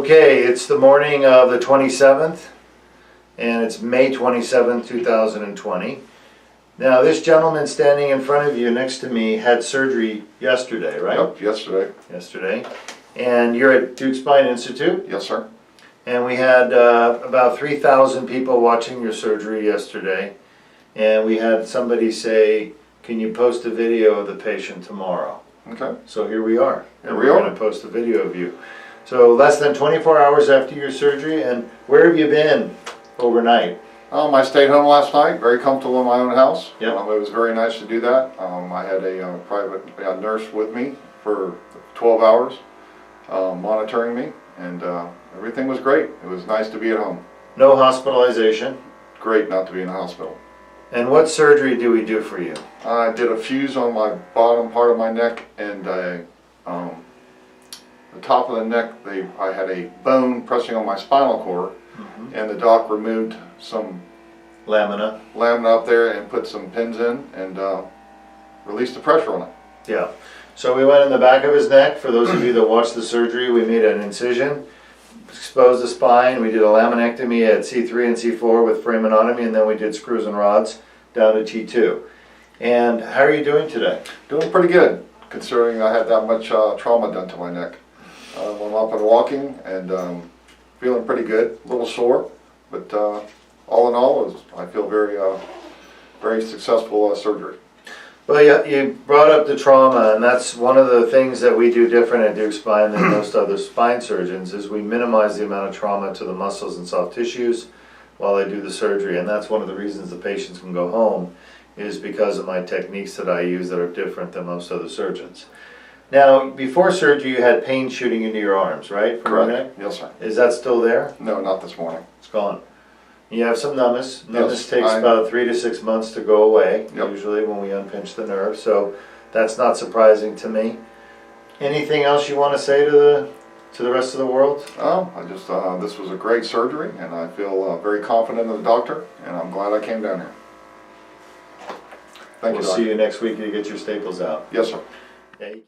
Okay, it's the morning of the 27th, and it's May 27th, 2020. Now, this gentleman standing in front of you next to me had surgery yesterday, right? Yep, yesterday. Yesterday. And you're at Deuk Spine Institute? Yes, sir. And we had about 3,000 people watching your surgery yesterday. And we had somebody say, can you post a video of the patient tomorrow? Okay. So here we are. Here we're going to post a video of you. So less than 24 hours after your surgery, and where have you been overnight? I stayed home last night, very comfortable in my own house. Yep. It was very nice to do that. I had a private nurse with me for 12 hours monitoring me, and everything was great. It was nice to be at home. No hospitalization? Great not to be in the hospital. And what surgery do we do for you? I did a fuse on my bottom part of my neck, and the top of the neck, I had a bone pressing on my spinal cord, and the doc removed some Lamina? Up there and put some pins in and released the pressure on it. Yeah. So we went in the back of his neck. For those of you that watched the surgery, we made an incision, exposed the spine, we did a laminectomy at C3 and C4 with framenotomy, and then we did screws and rods down to T2. And how are you doing today? Doing pretty good, considering I had that much trauma done to my neck. I'm up and walking and feeling pretty good, a little sore, but all in all, I feel very successful surgery. Well, you brought up the trauma, and that's one of the things that we do different at Deuk Spine than most other spine surgeons, is we minimize the amount of trauma to the muscles and soft tissues while I do the surgery, and that's one of the reasons the patients can go home, is because of my techniques that I use that are different than most other surgeons. Now, before surgery, you had pain shooting into your arms, right? Correct. Yes, sir. Is that still there? No, not this morning. It's gone. You have some numbness. Numbness Yes, takes about 3 to 6 months to go away, Yep. usually when we unpinch the nerve, so that's not surprising to me. Anything else you want to say to the rest of the world? Oh, this was a great surgery, and I feel very confident in the doctor, and I'm glad I came down here. Thank you, We'll doctor. see you next week to get your staples out. Yes, sir. Okay.